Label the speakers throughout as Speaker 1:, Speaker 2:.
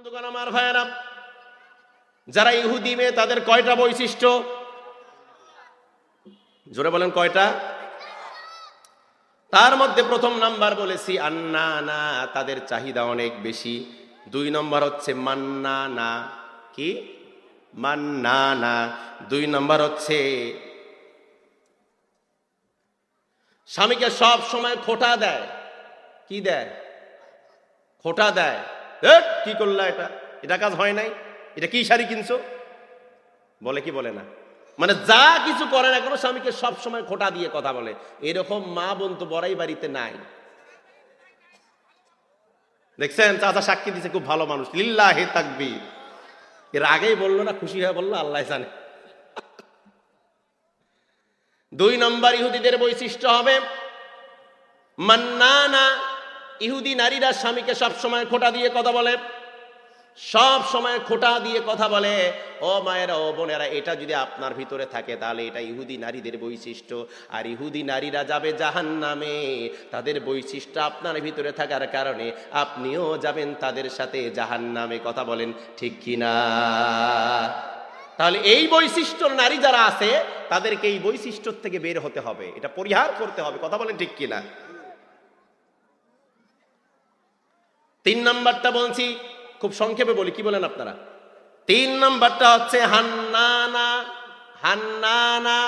Speaker 1: বন্ধুগণ আমার ভাইয়েরা, যারা ইহুদি মেয়ে তাদের কয়টা বৈশিষ্ট্য? জোরে বলেন কয়টা? তার মধ্যে প্রথম নাম্বার বলেছি আন্নানা, তাদের চাহিদা অনেক বেশি। 2 নম্বর হচ্ছে মান্নানা। কি? মান্নানা। 2 নম্বর হচ্ছে স্বামীকে সব সময় খোটা দেয়। কি দেয়? খোটা দেয়। কি করলা, এটা কাজ হয় নাই, এটা কি শাড়ি কিনছো, বলে কি বলে না? মানে যা কিছু করে না কোনো স্বামীকে সব সময় খোটা দিয়ে কথা বলে। এরকম মা বোন তো বড়াই বাড়িতে নাই। দেখছেন, চাচা সাক্ষী দিছে, খুব ভালো মানুষ, লিল্লাহি তাকবীর। এর আগেই বললো না, খুশি হয়ে বললো, আল্লাহ জানে। 2 নম্বর ইহুদিদের বৈশিষ্ট্য হবে মান্নানা। ইহুদি নারীরা স্বামীকে সব সময় খোটা দিয়ে কথা বলে, সব সময় খোটা দিয়ে কথা বলে। ও মায়েরা, ও বোনেরা, এটা যদি আপনার ভিতরে থাকে তাহলে এটা ইহুদি নারীদের বৈশিষ্ট্য। আর ইহুদি নারীরা যাবে জাহান্নামে। তাদের বৈশিষ্ট্য আপনার ভিতরে থাকার কারণে আপনিও যাবেন তাদের সাথে জাহান্নামে। কথা বলেন ঠিক কিনা? তাহলে এই বৈশিষ্ট্য নারী যারা আছে তাদেরকে এই বৈশিষ্ট্য থেকে বের হতে হবে, এটা পরিহার করতে হবে। কথা বলেন ঠিক কিনা? 3 নম্বরটা বলছি, খুব সংক্ষেপে বলি, কি বলেন আপনারা? 3 নম্বরটা হচ্ছে হান্নানা। হান্নানা,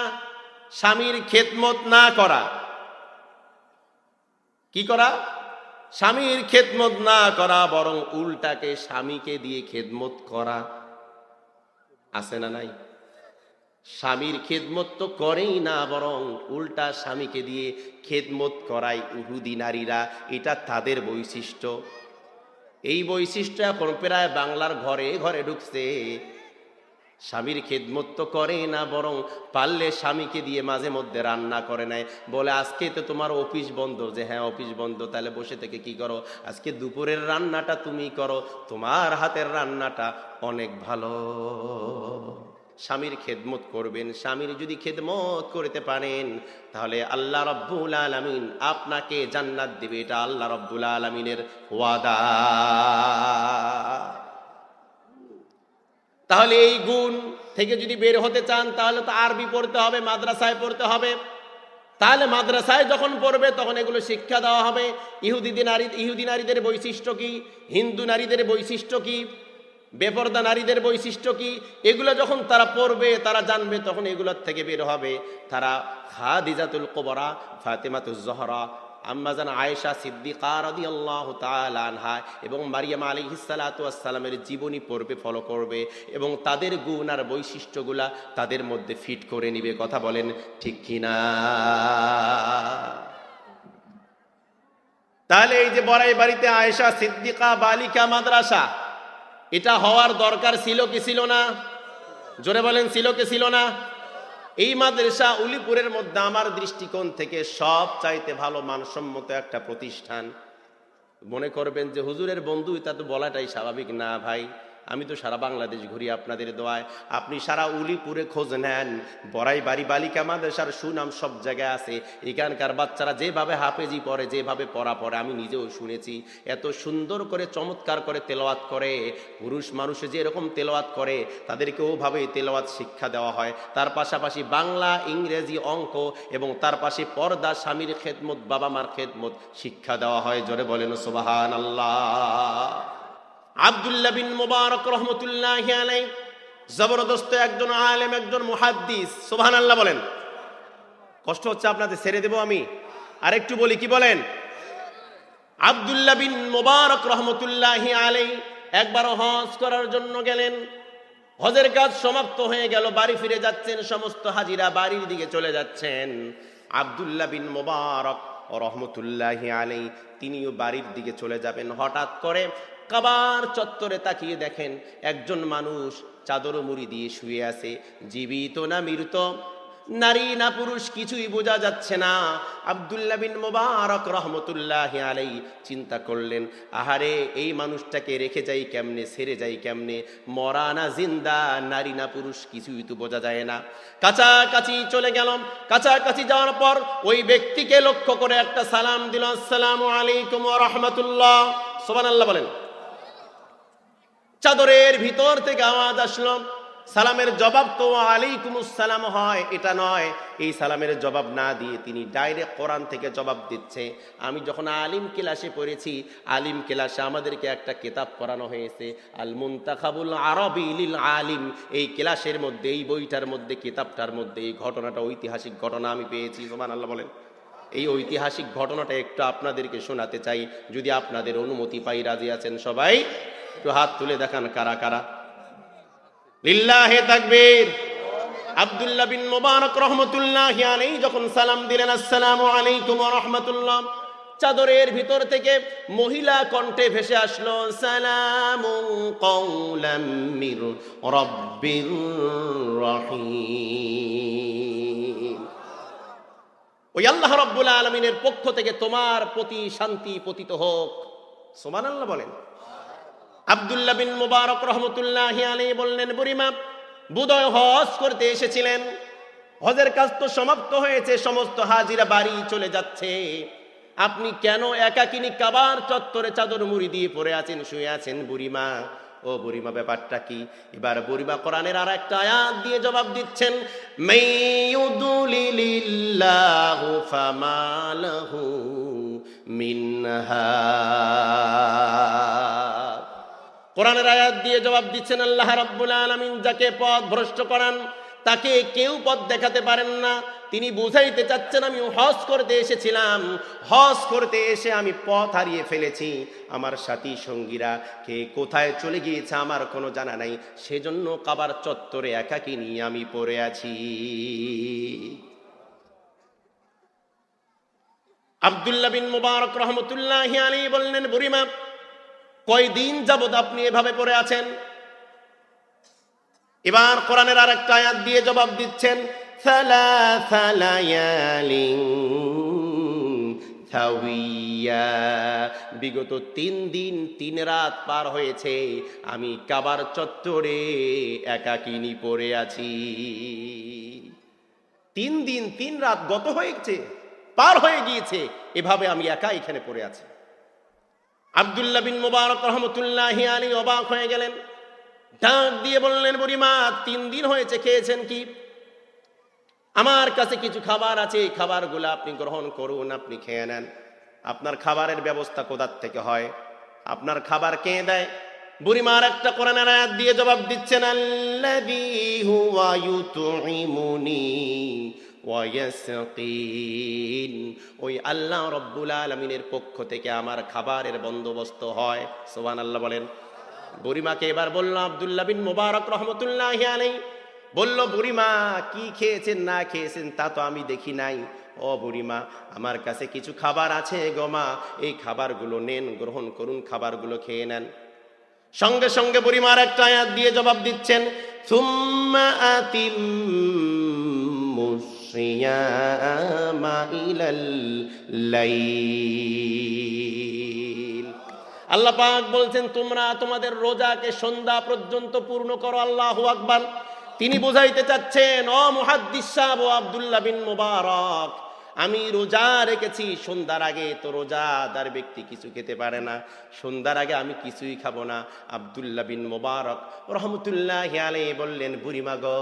Speaker 1: স্বামীর খেদমত না করা। কি করা? স্বামীর খেদমত না করা, বরং উল্টাকে স্বামীকে দিয়ে খেদমত করা। আছে না নাই? স্বামীর খেদমত তো করেই না, বরং উল্টা স্বামীকে দিয়ে খেদমত করায় ইহুদি নারীরা। এটা তাদের বৈশিষ্ট্য। এই বৈশিষ্ট্য এখন প্রায় বাংলার ঘরে ঘরে ঢুকছে। স্বামীর খেদমত তো করে না, বরং পারলে স্বামীকে দিয়ে মাঝে মধ্যে রান্না করে নেয়। বলে আজকে তো তোমার অফিস বন্ধ। যে হ্যাঁ অফিস বন্ধ, তাহলে বসে থেকে কি করো? আজকে দুপুরের রান্নাটা তুমি করো, তোমার হাতের রান্নাটা অনেক ভালো। স্বামীর খেদমত করবেন। স্বামীর যদি খেদমত করতে পারেন তাহলে আল্লাহ রাব্বুল আলামিন আপনাকে জান্নাত দিবে। এটা আল্লাহ রাব্বুল আলামিনের ওয়াদা। তাহলে এই গুণ থেকে যদি বের হতে চান তাহলে তো আরবি পড়তে হবে, মাদ্রাসায় পড়তে হবে। তাহলে মাদ্রাসায় যখন পড়বে তখন এগুলো শিক্ষা দেওয়া হবে। ইহুদি নারীদের বৈশিষ্ট্য কি, হিন্দু নারীদের বৈশিষ্ট্য কি, বেপরদা নারীদের বৈশিষ্ট্য কি, এগুলো যখন তারা পড়বে, তারা জানবে, তখন এগুলোর থেকে বের হবে। তারা খাদিজাতুল কুবরা, ফাতেমাতুজ জহরা, আম্মাজান আয়েশা সিদ্দিকা রাদিয়াল্লাহু তাআলা আনহা এবং মারিয়াম আলাইহিস সালাতু ওয়াস সালামের জীবনী পড়বে, ফলো করবে এবং তাদের গুণ আর বৈশিষ্ট্যগুলা তাদের মধ্যে ফিট করে নিবে। কথা বলেন ঠিক কিনা? তাহলে এই যে বড়াই বাড়িতে আয়েশা সিদ্দিকা বালিকা মাদ্রাসা, এটা হওয়ার দরকার ছিল কি ছিল না? জোরে বলেন, ছিল কি ছিল না? এই মাদ্রাসা উলিপুরের মধ্যে আমার দৃষ্টিকোণ থেকে সব চাইতে ভালো মানসম্মত একটা প্রতিষ্ঠান। মনে করবেন যে হুজুরের বন্ধু, এটা তো বলাটাই স্বাভাবিক না ভাই। আমি তো সারা বাংলাদেশ ঘুরি আপনাদের দোয়ায়। আপনি সারা উলিপুরে খোঁজ নেন, বড়াই বাড়ি বালিকা মাদ্রাসার সুনাম সব জায়গায় আছে। এখানকার বাচ্চারা যেভাবে হাফেজি পড়ে, যেভাবে পড়া পড়ে, আমি নিজেও শুনেছি। এত সুন্দর করে চমৎকার করে তেলাওয়াত করে। পুরুষ মানুষে যে এরকম তেলাওয়াত করে তাদেরকে ওভাবেই তেলাওয়াত শিক্ষা দেওয়া হয়। তার পাশাপাশি বাংলা, ইংরেজি, অঙ্ক এবং তার পাশে পর্দা, স্বামীর খেদমত, বাবা মার খেদমত শিক্ষা দেওয়া হয়। জোরে বলেন সুবহানাল্লাহ। আব্দুল্লাহ বিন মুবারক রহমতুল্লাহি আলাইহি জবরদস্ত একজন আলেম, একজন মুহাদ্দিস। সুবহানাল্লাহ বলেন। কষ্ট হচ্ছে আপনাদের, ছেড়ে দেব আমি? আরেকটু বলি, কি বলেন? আব্দুল্লাহ বিন মুবারক রহমতুল্লাহি আলাইহি একবার হজ করার জন্য গেলেন। হজের কাজ সমাপ্ত হয়ে গেল, বাড়ি ফিরে যাচ্ছেন। সমস্ত হাজিরা বাড়ির দিকে চলে যাচ্ছেন। আব্দুল্লাহ বিন মুবারক রহমতুল্লাহি আলাইহি তিনিও বাড়ির দিকে চলে যাবেন। হঠাৎ করে কাবার চত্বরে তাকিয়ে দেখেন একজন মানুষ চাদর মুড়ি দিয়ে শুয়ে আছে। জীবিত না মৃত, নারী না পুরুষ, কিছুই বোঝা যাচ্ছে না। আব্দুল্লাহ বিন মুবারক রহমতুল্লাহি আলাইহি চিন্তা করলেন, আহারে এই মানুষটাকে রেখে যাই কেমনে, ছেড়ে যাই কেমনে, মরা না জিন্দা, নারী না পুরুষ, কিছুই তো বোঝা যায় না। কাছাকাছি চলে গেলাম। কাছাকাছি যাওয়ার পর ওই ব্যক্তিকে লক্ষ্য করে একটা সালাম দিল, 'আসসালামু আলাইকুম ওয়া রাহমাতুল্লাহ'। সুবহানাল্লাহ বলেন। চাদরের ভিতর থেকে আওয়াজ আসলো, সালামের জবাব তো আলাইকুমুস সালাম হয়, এটা নয়। এই সালামের জবাব না দিয়ে তিনি ডাইরেক্ট কোরআন থেকে জবাব দিচ্ছে। আমি যখন আলিম ক্লাসে পড়েছি, আলিম ক্লাসে আমাদেরকে একটা কিতাব পড়ানো হয়েছে, আল মুনতাখাবুল আরবি লিল আলিম। এই ক্লাসের মধ্যে, এই বইটার মধ্যে, কিতাবটার মধ্যে এই ঘটনাটা, ঐতিহাসিক ঘটনা আমি পেয়েছি। সুবহানাল্লাহ বলেন। এই ঐতিহাসিক ঘটনাটা একটু আপনাদেরকে শোনাতে চাই, যদি আপনাদের অনুমতি পাই। রাজি আছেন সবাই? একটু হাত তুলে দেখান কারা কারা। লিল্লাহে তাকবীর। আব্দুল্লাহ বিন মুবারক রহমাতুল্লাহি আলাইহি যখন সালাম দিলেন, আসসালামু আলাইকুম ওয়া রাহমাতুল্লাহ, চাদরের ভিতর থেকে মহিলা কণ্ঠে ভেসে আসলো, সালামুন কাওলাম মির রাব্বির রহিম। ওই আল্লাহ রাব্বুল আলামিনের পক্ষ থেকে তোমার প্রতি শান্তি পতিত হোক। সুবহানাল্লাহ বলেন। আব্দুল্লাহ বিন মুবারক রহমতুল্লাহি আলাইহি বললেন, বুড়িমা বুদয় হজ করতে এসেছিলেন, হজের কাজ তো সমাপ্ত হয়েছে, সমস্ত হাজিরা বাড়ি চলে যাচ্ছে, আপনি কেন একাকিনী কাবার চত্বরে চাদর মুড়ি দিয়ে পড়ে আছেন, শুয়ে আছেন বুড়িমা? ও বুড়িমা, ব্যাপারটা কি? এবার বুড়িমা কোরআনের আর একটা আয়াত দিয়ে জবাব দিচ্ছেন, মাইয়ুদুলিলিল্লাহু ফামালাহু মিনহা। কোরআনের আয়াত দিয়ে জবাব দিচ্ছেন আল্লাহ রাব্বুল আলামিন, যাকে পথ ভ্রষ্ট করান তাকে কেউ পথ দেখাতে পারেন না। তিনি বুঝাইতে চাচ্ছেন, আমি হজ করতে এসেছিলাম, হজ করতে এসে আমি পথ হারিয়ে ফেলেছি, আমার সাথী সঙ্গীরা কে কোথায় চলে গিয়েছে আমার কোনো জানা নাই, সেজন্য কাবার চত্বরে একাকী নিয়ে আমি পড়ে আছি। আব্দুল্লাহ বিন মুবারক রহমতুল্লাহি আলাইহি বললেন, বুড়িমা কয়দিন যাবত আপনি এভাবে পড়ে আছেন? এবার কোরআনের আর একটা আয়াত দিয়ে জবাব দিচ্ছেন, সালাসা লায়ালিন সাওয়িয়া, বিগত 3 দিন 3 রাত পার হয়েছে আমি কাবার চত্বরে একাকিনী পড়ে আছি। 3 দিন 3 রাত গত হয়েছে, পার হয়ে গিয়েছে, এভাবে আমি একা এখানে পড়ে আছি। আব্দুল্লাহ বিন মুবারক রহমতুল্লাহি আলাইহি অবাক হয়ে গেলেন, ডাক দিয়ে বললেন, বুড়িমা 3 দিন হয়েছে, খেয়েছেন কি? আমার কাছে কিছু খাবার আছে, এই খাবারগুলো আপনি গ্রহণ করুন, আপনি খেয়ে নেন। আপনার খাবারের ব্যবস্থা কোথার থেকে হয়? আপনার খাবার কে দেয়? বুড়িমার একটা কোরআনের আয়াত দিয়ে জবাব দিচ্ছেন, আল্লাযী হুয়া ইউতঈমুনি ওয়া ইয়াসকিন। ওই আল্লাহ রাব্বুল আলামিনের পক্ষ থেকে আমার খাবারের বন্দোবস্ত হয়। সুবহানাল্লাহ বলেন। বুড়িমাকে এবার বলল আব্দুল্লাহ বিন মুবারক রহমতুল্লাহি আলাইহি, বলল, বুড়িমা কি খেয়েছেন না খেয়েছেন তা তো আমি দেখি নাই। ও বুড়িমা, আমার কাছে কিছু খাবার আছে গো মা, এই খাবারগুলো নেন, গ্রহণ করুন, খাবারগুলো খেয়ে নেন। সঙ্গে সঙ্গে বুড়িমার একটা আয়াত দিয়ে জবাব দিচ্ছেন, সুম্মা আতিম্মুস সিয়ামা ইলাল লাইল। আল্লাহ পাক বলছেন, তোমরা তোমাদের রোজাকে সন্ধ্যা পর্যন্ত পূর্ণ করো। আল্লাহু আকবার। তিনি বুঝাইতে চাচ্ছেন, ও মুহাদ্দিস সাহেব, ও আব্দুল্লাহ বিন মুবারক, আমি রোজা রেখেছি, সন্ধ্যার আগে তো রোজাদার ব্যক্তি কিছু খেতে পারে না, সন্ধ্যার আগে আমি কিছুই খাবো না। আব্দুল্লাহ বিন মুবারক রহমতুল্লাহি আলাইহি বললেন, বুড়িমা গো,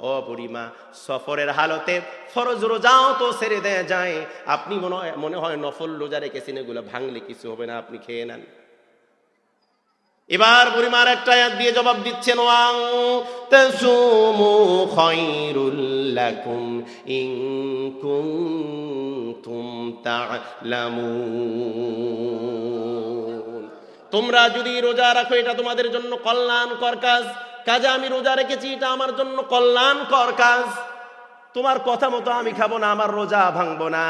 Speaker 1: ও বুড়িমা, সফরের হালতে ফরজ রোজাও তো ছেড়ে দেয়া যায়, আপনি মনে হয় নফল রোজা রেখেছেন, এগুলো ভাঙলে কিছু হবে না, আপনি খেয়ে নেন। এবার বুড়িমার একটা আয়াত দিয়ে জবাব দিচ্ছেন, ওয়াং তাসুমু খায়রুল লাকুম ইন কুনতুম তা'লামুন। তোমরা যদি রোজা রাখো এটা তোমাদের জন্য কল্যাণকর কাজ, কাজে আমি রোজা রেখেছি, এটা আমার জন্য কল্যাণকর কাজ। তোমার কথা মতো আমি খাবো না, আমার রোজা ভাঙবো না,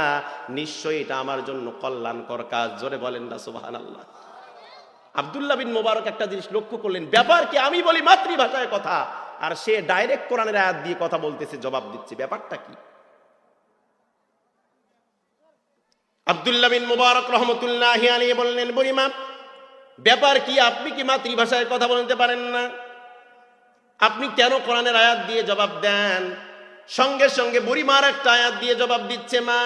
Speaker 1: নিশ্চয়ই এটা আমার জন্য কল্যাণকর কাজ। জোরে বলেন না সুবহানাল্লাহ। আব্দুল্লাহ বিন মুবারক একটা জিনিস লক্ষ্য করলেন, ব্যাপার কি আমি বলি মাতৃভাষায় কথা, আর সে ডাইরেক্ট কোরআনের আয়াত দিয়ে কথা বলতেছে, জবাব দিচ্ছে, ব্যাপারটা কি? আব্দুল্লাহ বিন মুবারক রহমতুল্লাহি আলাইহি বললেন, বুড়িমা ব্যাপার কি, আপনি কি মাতৃভাষায় কথা বলতে পারেন না? আপনি কেন কোরআনের আয়াত দিয়ে জবাব দেন? সঙ্গে সঙ্গে বুড়িমার একটা আয়াত দিয়ে জবাব দিচ্ছে, মা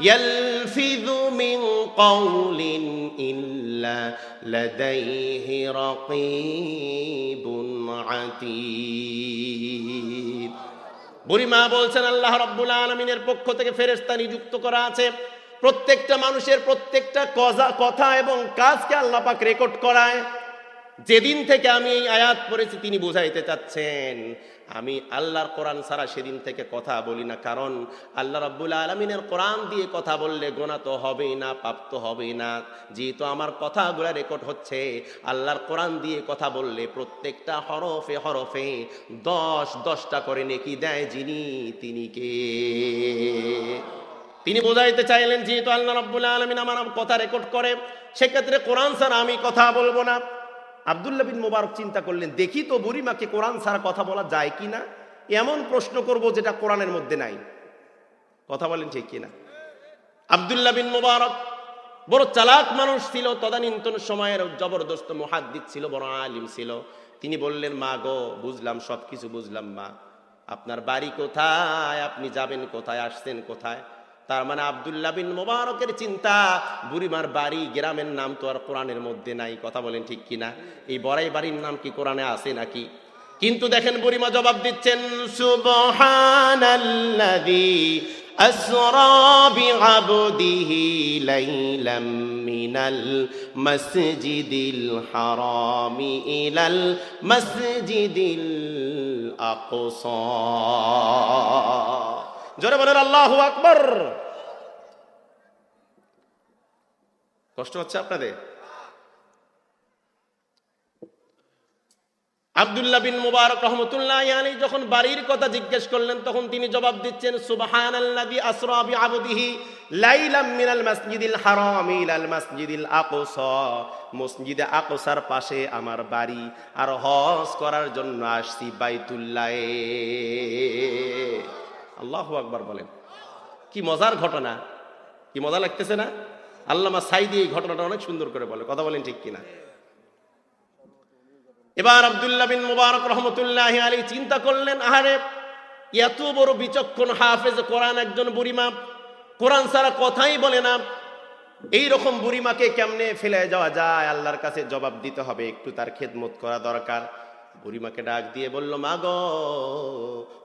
Speaker 1: ইয়ালফিযু মিন কাউলিন ইল্লা লাদাইহি রাকীবুন আতীদ। বুড়িমা বলছেন আল্লাহ রাব্বুল আলামিনের পক্ষ থেকে ফেরেশতা নিযুক্ত করা আছে, প্রত্যেকটা মানুষের প্রত্যেকটা কথা এবং কাজকে আল্লাহ পাক রেকর্ড করায়। যেদিন থেকে আমি এই আয়াত পড়েছি তিনি বুঝাইতে চাচ্ছেন আমি আল্লাহর কোরআন ছাড়া সেদিন থেকে কথা বলি না, কারণ আল্লাহ রাব্বুল আলামিনের কোরআন দিয়ে কথা বললে গুনাহ তো হবেই না, পাপ তো হবেই না। যেহেতু আমার কথাগুলো রেকর্ড হচ্ছে, আল্লাহর কোরআন দিয়ে কথা বললে প্রত্যেকটা হরফে হরফে 10টা করে নেকি দেয় যিনি, তিনি কে? তিনি বোঝাইতে চাইলেন যেহেতু আল্লাহ রাব্বুল আলামিন আমার কথা রেকর্ড করে, সেক্ষেত্রে কোরআন ছাড়া আমি কথা বলবো না। আব্দুল্লাহ বিন মুবারক চিন্তা করলেন, দেখি তো বুড়িমাকে কোরআন ছাড়া কথা বলা যায় কিনা, এমন প্রশ্ন করব যেটা কোরআনের মধ্যে নাই। কথা বলেন ঠিক কিনা? আব্দুল্লাহ বিন মুবারক বড় চালাক মানুষ ছিল, তদানীন্তন সময়ের জবরদস্ত মুহাদ্দিস ছিল, বড় আলিম ছিল। তিনি বললেন, মা গো, বুঝলাম, সবকিছু বুঝলাম মা, আপনার বাড়ি কোথায়, আপনি যাবেন কোথায়, আসছেন কোথায়? তার মানে আব্দুল্লাহ বিন মুবারকের চিন্তা, বুড়িমার বাড়ি গ্রামের নাম তো আর কোরআনের মধ্যে নাই। কথা বলেন ঠিক কিনা? এই বড়াই বাড়ির নাম কি কোরআনে আছে নাকি? কিন্তু দেখেন বুড়িমা জবাব দিচ্ছেন, সুবহানাল্লাযী আসরা বিআবদিহি লাইলাম মিনাল মাসজিদিল হারামি ইলাল মাসজিদিল আকসা। জোরে বলেন আল্লাহু আকবার। কষ্ট হচ্ছে আপনাদের? আব্দুল্লাহ বিন মুবারক রহমতুল্লাহি আলাইহি যখন বাড়ির কথা জিজ্ঞেস করলেন, তখন তিনি জবাব দিচ্ছেন, সুবহানাল্লাযী আসরা বিআবদিহি লাইলাম মিনাল মাসজিদিল হারামি ইলাল মাসজিদিল আকসা। মসজিদে আকসার পাশে আমার বাড়ি, আর হজ করার জন্য আসছি বাইতুল্লাহে। আল্লাহু আকবার বলেন। কি মজার ঘটনা, কি মজা লাগতেছে না? আল্লামা সাইদি এই ঘটনাটা অনেক সুন্দর করে বলে। কথা বলেন ঠিক কিনা? এবার আব্দুল্লাহ বিন মুবারক রহমতুল্লাহি আলাইহি চিন্তা করলেন, আহারে, এত বড় বিচক্ষণ হাফেজ কোরআন একজন বুড়িমা, কোরআন ছাড়া কথাই বলে না, এই রকম বুড়িমাকে কেমনে ফেলে যাওয়া যায়? আল্লাহর কাছে জবাব দিতে হবে, একটু তার খেদমত করা দরকার। বুড়িমাকে ডাক দিয়ে বলল, মা গো,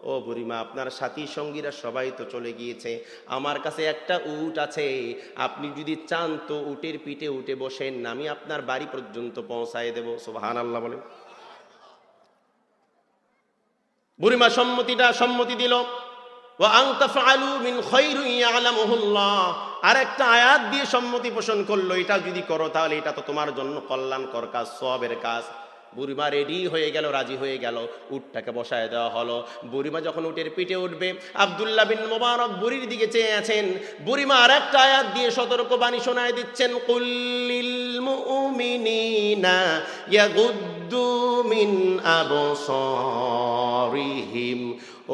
Speaker 1: ও বুড়িমা, আপনার সাথী সঙ্গীরা সবাই তো চলে গিয়েছে, আমার কাছে একটা উট আছে, আপনি যদি চান তো উটের পিঠে উঠে বসেন, আমি আপনার বাড়ি পর্যন্ত পৌঁছায় দেব। সুবহানাল্লাহ বলেন। বুড়িমা সম্মতি দিল। ওয়া আন তাফআলু মিন খায়রিন ইয়ালামুহুল্লাহ, আর একটা আয়াত দিয়ে সম্মতি পোষণ করলো, এটা যদি করো তাহলে এটা তো তোমার জন্য কল্যাণকর কাজ, সওয়াবের কাজ। বুড়িমা রেডি হয়ে গেল, রাজি হয়ে গেল, উটটাকে বসায় দেওয়া হলো। বুড়িমা যখন উটের পিঠে উঠবে, আব্দুল্লাহ বিন মুবারক বুড়ির দিকে চেয়ে আছেন। বুড়িমা আর একটা আয়াত দিয়ে সতর্কবাণী শোনায় দিচ্ছেন, কুল্লিল মুমিনিনা ইয়াগুদ্দু মিন আবসারিহিম।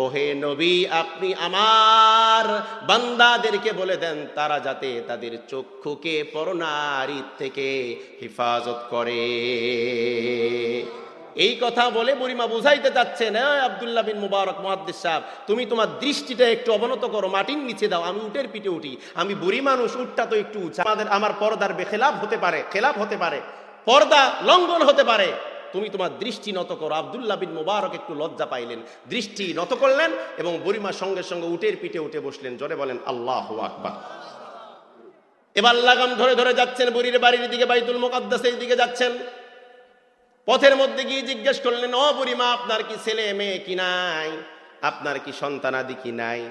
Speaker 1: ওহে নবী, আপনি আমার বান্দাদেরকে বলে দেন তারা যাতে তাদের চক্ষুকে পরনারীর থেকে হেফাজত করে। এই কথা বলে বুড়িমা বুঝাইতে চাচ্ছেন, আব্দুল্লাহ বিন মুবারক মুহাদ্দিস সাহেব, তুমি তোমার দৃষ্টিটা একটু অবনত করো, মাটির নিচে দাও, আমি উটের পিঠে উঠি, আমি বুড়ি মানুষ, উটটা তো একটু উঁচা, আমার পর্দার বেখেলাফ হতে পারে, খেলাফ হতে পারে, পর্দা লঙ্ঘন হতে পারে, তুমি তোমার দৃষ্টি নত করো। আব্দুল্লাহ বিন মুবারক একটু লজ্জা পাইলেন, দৃষ্টি নত করলেন এবং বুড়িমার সঙ্গে সঙ্গে উটের পিঠে উঠে বসলেন। জোরে বলেন আল্লাহু আকবার। এবার লাগাম ধরে ধরে যাচ্ছেন বুড়ির বাড়ির দিকে, বাইতুল মুকাদ্দাসের দিকে যাচ্ছেন। পথের মধ্যে গিয়ে জিজ্ঞেস করলেন, ও বুড়িমা, আপনার কি ছেলে মেয়ে কি নাই, আপনার কি সন্তানাদি কি নাই?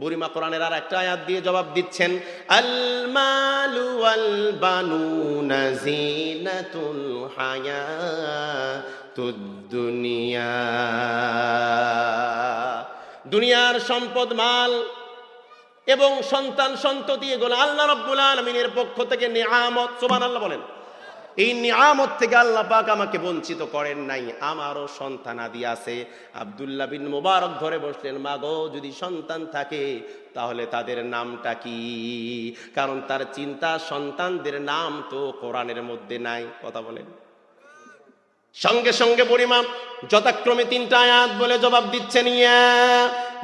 Speaker 1: বুড়িমা কোরআনের আর একটা আয়াত দিয়ে জবাব দিচ্ছেন, আল মালু ওয়াল বানুনা জিনাতুল হায়াতুদ দুনিয়া। দুনিয়ার সম্পদ, মাল এবং সন্তান সন্ততি, এগুলো আল্লাহ রাব্বুল আলামিনের পক্ষ থেকে নিয়ামত। সুবহানাল্লাহ বলেন। এই নিয়ামত থেকে আল্লাহ পাক আমাকে বঞ্চিত করেন নাই, আমারও সন্তানাদি আছে। আব্দুল্লাহ বিন মুবারক ধরে বসলেন, মা গো, যদি সন্তান থাকে তাহলে তাদের নামটা কি? কারণ তার চিন্তা, সন্তানদের নাম তো কোরআনের মধ্যে নাই। কথা বলেন। সঙ্গে সঙ্গে বুড়িমা যথাক্রমে 3টা আয়াত বলে জবাব দিচ্ছেন, ইয়া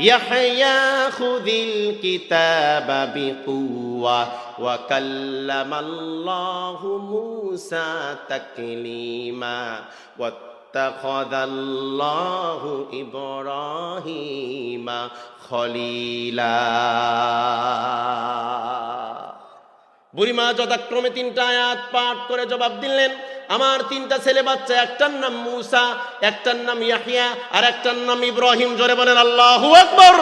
Speaker 1: ইয়াহইয়া খুযিল কিতাবা বিকুওয়া ওয়া কাল্লামাল্লাহু মূসা তাকলীমা ওয়াত্তাখাযাল্লাহু ইব্রাহিমা খলীলা। বুড়িমা যথাক্রমে 3টা আয়াত পাঠ করে জবাব দিলেন, আমার 3টা ছেলে বাচ্চা, একটার নাম মূসা, একটার নাম ইয়াহইয়া, আর একটার নাম ইব্রাহিম। জোরে বলেন আল্লাহু আকবার।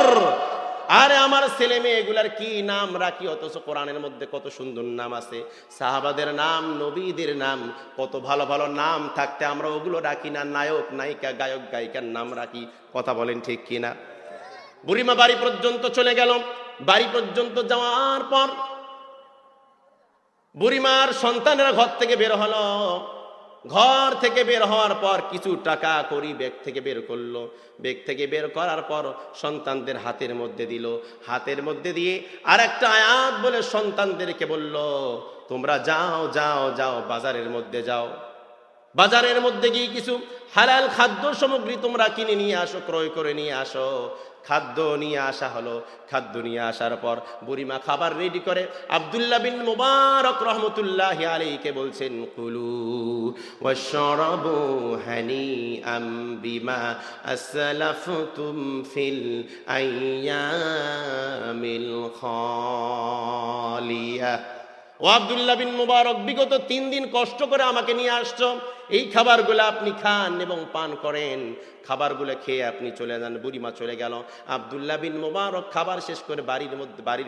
Speaker 1: আরে আমার ছেলে মেয়ে এগুলার কি নাম রাখি, অথচ কোরআনের মধ্যে কত সুন্দর নাম আছে, সাহাবাদের নাম, নবীদের নাম, কত ভালো ভালো নাম থাকতে আমরা ওগুলো রাখি না, নায়ক নায়িকা গায়ক গায়িকার নাম রাখি। কথা বলেন ঠিক কিনা? বুড়িমা বাড়ি পর্যন্ত চলে গেল। বাড়ি পর্যন্ত যাওয়ার পর বুড়িমার সন্তানেরা ঘর থেকে বের হলো। ঘর থেকে বের হওয়ার পর কিছু টাকা করি ব্যাগ থেকে বের করলো। ব্যাগ থেকে বের করার পর সন্তানদের হাতের মধ্যে দিল। হাতের মধ্যে দিয়ে আর একটা আয়াত বলে সন্তানদেরকে বলল, তোমরা যাও যাও যাও বাজারের মধ্যে যাও, বাজারের মধ্যে গিয়ে কিছু হালাল খাদ্য সামগ্রী তোমরা কিনে নিয়ে আসো, ক্রয় করে নিয়ে আসো। খাদ্য নিয়ে আসা হলো। খাদ্য নিয়ে আসার পর বুড়িমা খাবার রেডি করে আব্দুল্লাহ বিন মুবারক রহমতুল্লাহি আলাইহিকে বলছেন, কুলু ওয়াশরাবু হানিআম বিমা আসলাফতুম ফিল আইয়ামিল খালিয়া। ও আব্দুল্লাহ বিন মুবারক, বিগত 3 দিন কষ্ট করে আমাকে নিয়ে আসছো, এই খাবারগুলো আপনি খান এবং পান করেন। খাবারগুলো খেয়ে আপনি চলে যান। বুড়িমা চলে গেল। আব্দুল্লাহ বিন মুবারক খাবার শেষ করে বাড়ির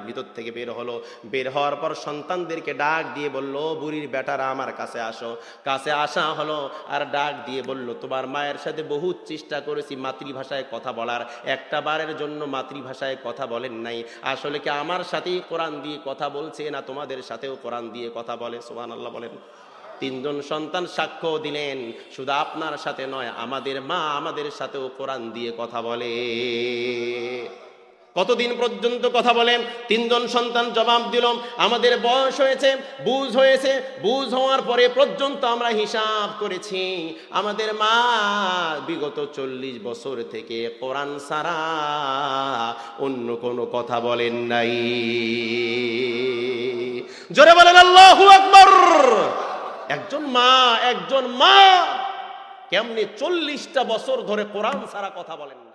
Speaker 1: ভিতর থেকে বের হলো। বের হওয়ার পর সন্তানদেরকে ডাক দিয়ে বলল, বুড়ির বেটারা আমার কাছে আসো। কাছে আসা হলো আর ডাক দিয়ে বলল, তোমার মায়ের সাথে বহুত চেষ্টা করেছি মাতৃভাষায় কথা বলার, একটা বারের জন্য মাতৃভাষায় কথা বলেন নাই। আসলে কি আমার সাথেই কোরআন দিয়ে কথা বলছে, না তোমাদের সাথেও কোরআন দিয়ে কথা বলে? সুবহানাল্লাহ বলেন। 3 জন সন্তান সাক্ষ্য দিলেন, শুধু আপনার সাথে নয়, আমাদের মা আমাদের সাথেও কোরআন দিয়ে কথা বলে। কতদিন পর্যন্ত কথা বলেন? 3 জন সন্তান জবাব দিল, আমাদের বয়স হয়েছে, বুঝ হয়েছে, বুঝ হওয়ার পরে পর্যন্ত আমরা হিসাব করেছি, আমাদের মা বিগত 40 বছর থেকে কোরআন ছাড়া অন্য কোনো কথা বলেন নাই। জোরে বলেন আল্লাহু আকবার। একজন মা কেমনি 40টা বছর ধরে কোরআন ছাড়া কথা বলেন না?